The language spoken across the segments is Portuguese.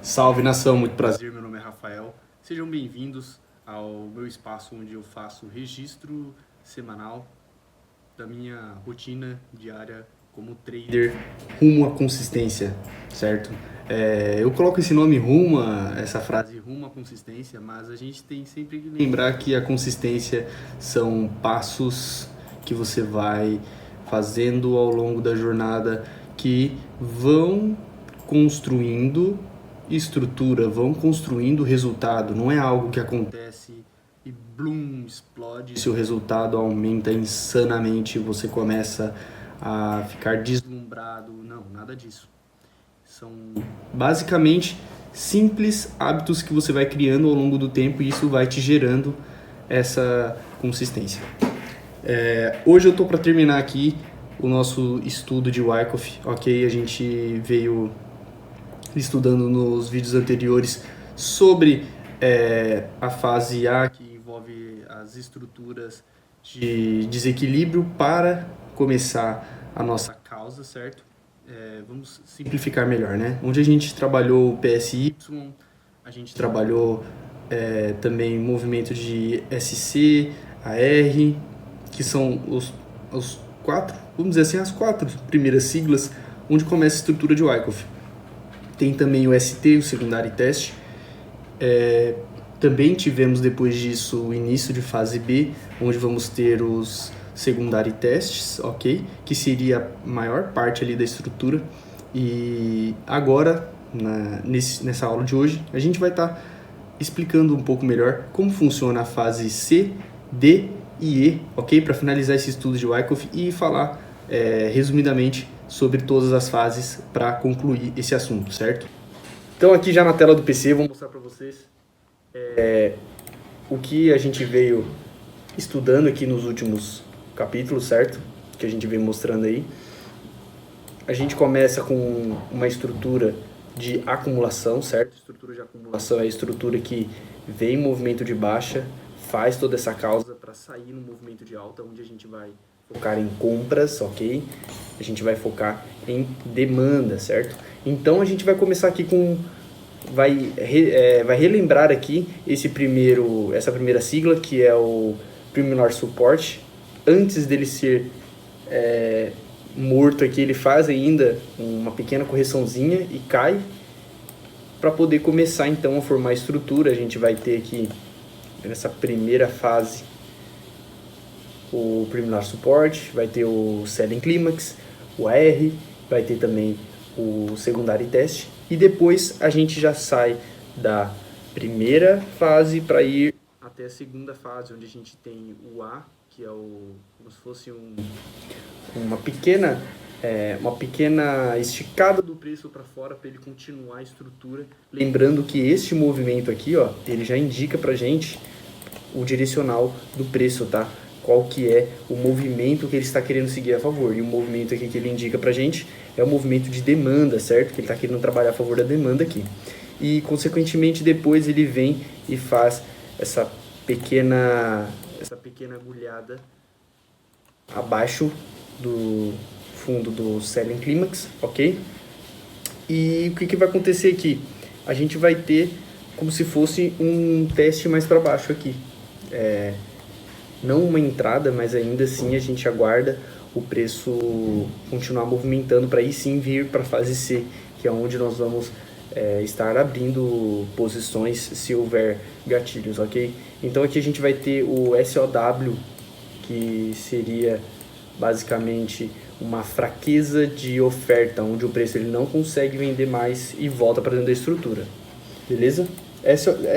Salve nação, muito prazer, meu nome é Rafael. Sejam bem-vindos ao meu espaço onde eu faço registro semanal da minha rotina diária como trader rumo à consistência, certo? Eu coloco esse nome essa frase rumo à consistência, mas a gente tem sempre que lembrar que a consistência são passos que você vai fazendo ao longo da jornada que vão construindo estrutura, vão construindo resultado. Não é algo que acontece e blum, explode, seu resultado aumenta insanamente, você começa a ficar deslumbrado. Não, nada disso. São basicamente simples hábitos que você vai criando ao longo do tempo e isso vai te gerando essa consistência. Hoje eu estou para terminar aqui o nosso estudo de Wyckoff, ok? A gente veio estudando nos vídeos anteriores sobre a fase A, que envolve as estruturas de desequilíbrio, para começar a nossa causa, certo? Vamos simplificar melhor, né? Onde a gente trabalhou o PSY, a gente trabalhou também movimento de SC, AR, que são os quatro, vamos dizer assim, as quatro primeiras siglas onde começa a estrutura de Wyckoff. Tem também o ST, o secundário teste. Também tivemos depois disso o início de fase B, onde vamos ter os secundário testes, ok? Que seria a maior parte ali da estrutura. E agora, nessa aula de hoje, a gente vai estar explicando um pouco melhor como funciona a fase C, D e E, ok? Para finalizar esse estudo de Wyckoff e falar resumidamente sobre todas as fases para concluir esse assunto, certo? Então aqui já na tela do PC vou mostrar para vocês o que a gente veio estudando aqui nos últimos capítulos, certo? Que a gente veio mostrando aí. A gente começa com uma estrutura de acumulação, certo? A estrutura de acumulação é a estrutura que vem em movimento de baixa, faz toda essa causa para sair no movimento de alta, onde a gente vai focar em compras, ok? A gente vai focar em demanda, certo? Então a gente vai começar aqui com... vai relembrar aqui essa primeira sigla, que é o Preliminar Support. Antes dele ser morto aqui, ele faz ainda uma pequena correçãozinha e cai, para poder começar então a formar a estrutura. A gente vai ter aqui, nessa primeira fase, o Preliminar Support, vai ter o Selling Climax, o AR, vai ter também o secundário teste, e depois a gente já sai da primeira fase para ir até a segunda fase, onde a gente tem o A, que é como se fosse uma pequena esticada do preço para fora, para ele continuar a estrutura. Lembrando que este movimento aqui, ó, ele já indica para gente o direcional do preço, tá? Qual que é o movimento que ele está querendo seguir a favor. E o movimento aqui que ele indica pra gente é o movimento de demanda, certo? Que ele está querendo trabalhar a favor da demanda aqui. E, consequentemente, depois ele vem e faz essa pequena agulhada abaixo do fundo do Selling Climax, ok? E o que vai acontecer aqui? A gente vai ter como se fosse um teste mais para baixo aqui. Não uma entrada, mas ainda assim a gente aguarda o preço continuar movimentando para aí sim vir para a fase C, que é onde nós vamos estar abrindo posições se houver gatilhos, ok? Então aqui a gente vai ter o SOW, que seria basicamente uma fraqueza de oferta, onde o preço ele não consegue vender mais e volta para dentro da estrutura, beleza?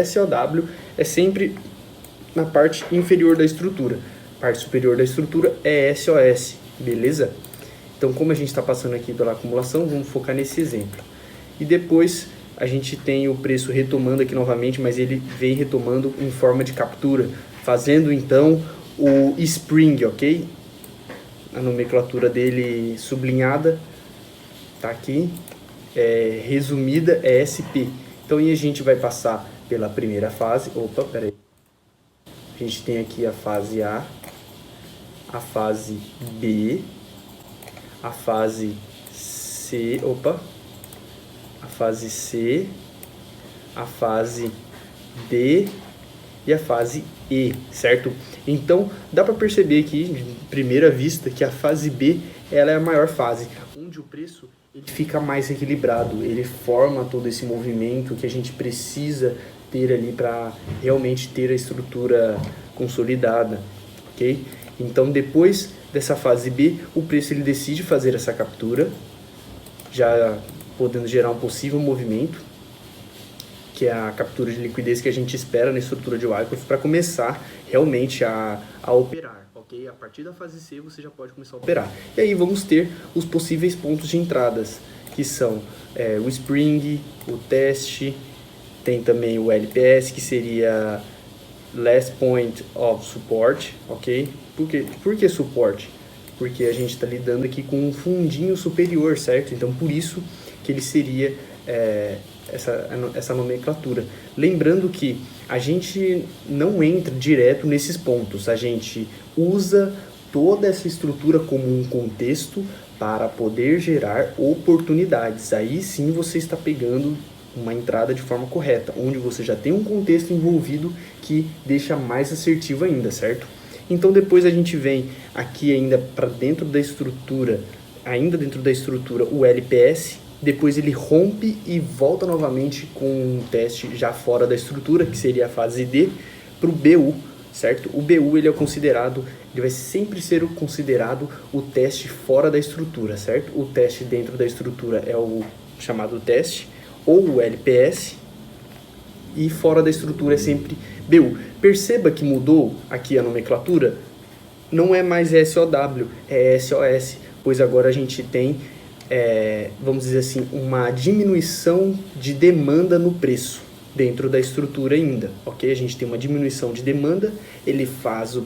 SOW é sempre na parte inferior da estrutura. A parte superior da estrutura é SOS, beleza? Então, como a gente está passando aqui pela acumulação, vamos focar nesse exemplo. E depois a gente tem o preço retomando aqui novamente, mas ele vem retomando em forma de captura, fazendo então o Spring, ok? A nomenclatura dele sublinhada tá aqui, resumida é SP. Então, aí a gente vai passar pela primeira fase. Opa, peraí. A gente tem aqui a fase A, a fase B, a fase C, a fase C, a fase D e a fase E, certo? Então, dá para perceber aqui, de primeira vista, que a fase B ela é a maior fase, onde o preço ele fica mais equilibrado, ele forma todo esse movimento que a gente precisa ter ali para realmente ter a estrutura consolidada, ok? Então, depois dessa fase B, o preço ele decide fazer essa captura, já podendo gerar um possível movimento, que é a captura de liquidez que a gente espera na estrutura de Wyckoff para começar realmente a operar, ok? A partir da fase C você já pode começar a operar. E aí vamos ter os possíveis pontos de entradas, que são o Spring, o teste, tem também o LPS, que seria Last Point of Support, ok? Por que suporte? Porque a gente está lidando aqui com um fundinho superior, certo? Então por isso que ele seria essa nomenclatura. Lembrando que a gente não entra direto nesses pontos, a gente usa toda essa estrutura como um contexto para poder gerar oportunidades. Aí sim você está pegando uma entrada de forma correta, onde você já tem um contexto envolvido que deixa mais assertivo ainda, certo? Então depois a gente vem aqui ainda para dentro da estrutura, o LPS, depois ele rompe e volta novamente com um teste já fora da estrutura, que seria a fase D, para o BU, certo? O BU ele vai sempre ser considerado o teste fora da estrutura, certo? O teste dentro da estrutura é o chamado teste, ou o LPS, e fora da estrutura é sempre BU. Perceba que mudou aqui a nomenclatura, não é mais SOW, é SOS, pois agora a gente tem vamos dizer assim, uma diminuição de demanda no preço dentro da estrutura ainda, ok? A gente tem uma diminuição de demanda, ele faz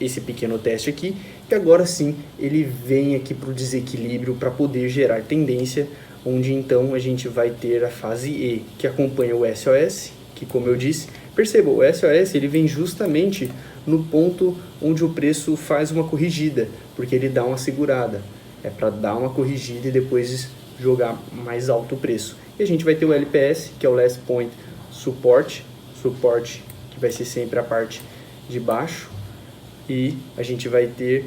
esse pequeno teste aqui, e agora sim ele vem aqui para o desequilíbrio para poder gerar tendência, onde então a gente vai ter a fase E, que acompanha o SOS, que como eu disse, perceba, o SOS ele vem justamente no ponto onde o preço faz uma corrigida, porque ele dá uma segurada. É para dar uma corrigida e depois jogar mais alto o preço. E a gente vai ter o LPS, que é o Last Point Support, que vai ser sempre a parte de baixo. E a gente vai ter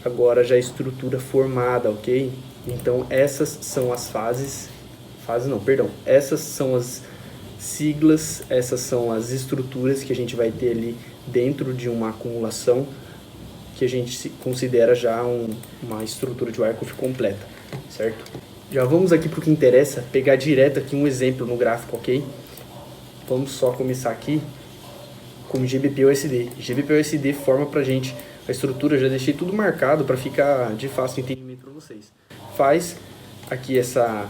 agora já a estrutura formada, ok? Então essas são as essas são as siglas, essas são as estruturas que a gente vai ter ali dentro de uma acumulação, que a gente considera já uma estrutura de Wyckoff completa, certo? Já vamos aqui para o que interessa, pegar direto aqui um exemplo no gráfico, ok? Vamos só começar aqui com GBP-USD. GBP-USD forma para a gente a estrutura, já deixei tudo marcado para ficar de fácil entendimento para vocês. Faz aqui essa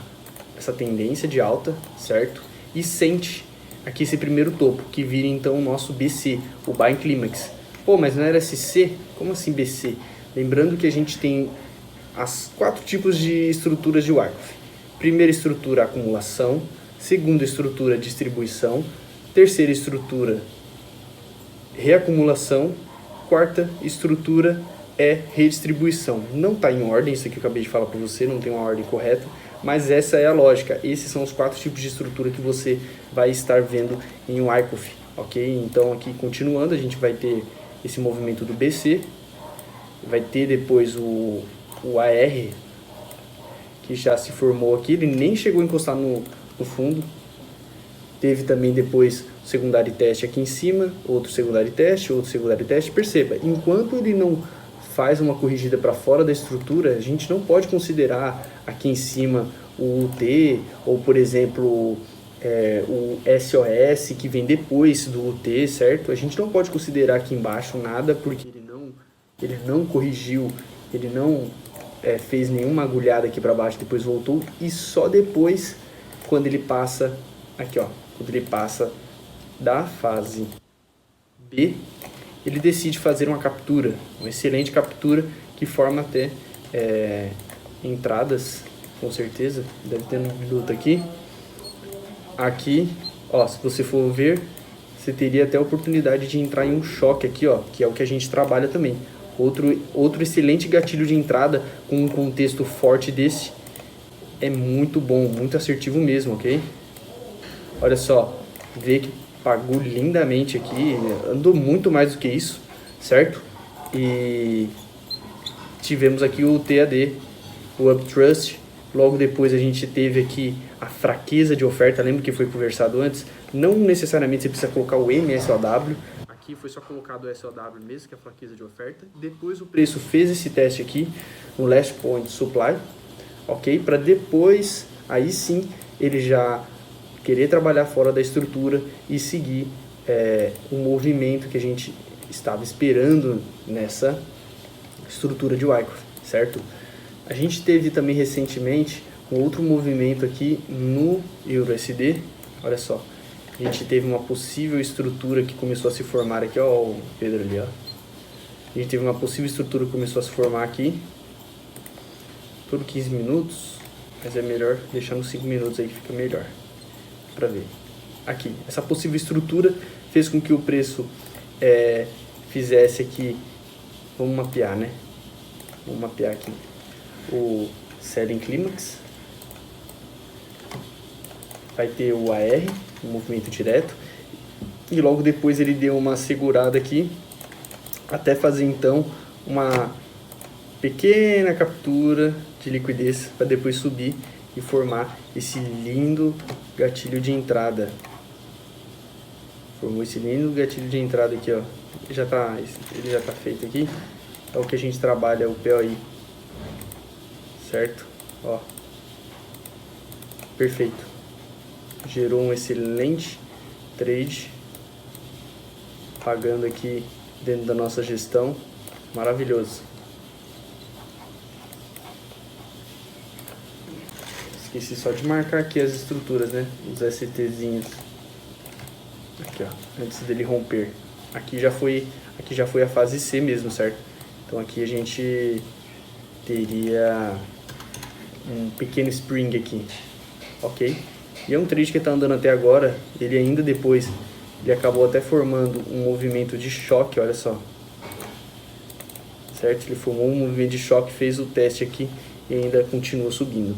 tendência de alta, certo? E sente aqui esse primeiro topo, que vira então o nosso BC, o Buying Climax. Pô, mas não era SC? Como assim BC? Lembrando que a gente tem as 4 tipos de estruturas de Wyckoff. Primeira estrutura, acumulação. Segunda estrutura, distribuição. Terceira estrutura, reacumulação. Quarta estrutura é redistribuição. Não está em ordem, isso aqui eu acabei de falar para você, não tem uma ordem correta, mas essa é a lógica. Esses são os 4 tipos de estrutura que você vai estar vendo em Wyckoff, ok? Então aqui continuando, a gente vai ter esse movimento do BC, vai ter depois o AR, que já se formou aqui, ele nem chegou a encostar no fundo. Teve também depois o secundário teste aqui em cima, outro secundário teste. Perceba, enquanto ele não faz uma corrigida para fora da estrutura, a gente não pode considerar aqui em cima o UT, ou por exemplo o SOS que vem depois do UT, certo? A gente não pode considerar aqui embaixo nada, porque ele não corrigiu, ele não fez nenhuma agulhada aqui para baixo, depois voltou, e só depois, quando ele passa aqui, ó, quando ele passa da fase B, ele decide fazer uma captura, uma excelente captura, que forma até entradas, com certeza, deve ter um minuto aqui. Aqui, ó, se você for ver, você teria até a oportunidade de entrar em um choque aqui, ó, que é o que a gente trabalha também. Outro excelente gatilho de entrada com um contexto forte desse, é muito bom, muito assertivo mesmo, ok? Olha só, vê que pagou lindamente aqui, andou muito mais do que isso, certo? E tivemos aqui o TAD, o Uptrust. Logo depois a gente teve aqui a fraqueza de oferta, lembra que foi conversado antes? Não necessariamente você precisa colocar o MSOW, aqui foi só colocado o SOW mesmo, que é a fraqueza de oferta. Depois o preço fez esse teste aqui, no Last Point Supply, ok? Para depois, aí sim, ele já querer trabalhar fora da estrutura e seguir o movimento que a gente estava esperando nessa estrutura de Wyckoff, certo? A gente teve também recentemente um outro movimento aqui no EURUSD, olha só, a gente teve uma possível estrutura que começou a se formar aqui, ó, o Pedro ali, ó. A gente teve uma possível estrutura que começou a se formar aqui, por 15 minutos, mas é melhor deixar nos 5 minutos aí que fica melhor para ver. Aqui, essa possível estrutura fez com que o preço fizesse aqui, vamos mapear, né? Vamos mapear aqui o Selling Climax, vai ter o AR, o movimento direto, e logo depois ele deu uma segurada aqui, até fazer então uma pequena captura de liquidez para depois subir e formar esse lindo gatilho de entrada. Formou esse lindo gatilho de entrada aqui, ó. Ele já tá feito aqui. É o que a gente trabalha, o POI. Certo? Ó. Perfeito. Gerou um excelente trade. Pagando aqui dentro da nossa gestão. Maravilhoso. Esqueci só de marcar aqui as estruturas, né? Os STzinhos. Aqui, ó. Antes dele romper. Aqui já foi a fase C mesmo, certo? Então aqui a gente teria um pequeno spring aqui, ok? E é um trade que está andando até agora, ele ainda depois, ele acabou até formando um movimento de choque, olha só. Certo? Ele formou um movimento de choque, fez o teste aqui e ainda continua subindo.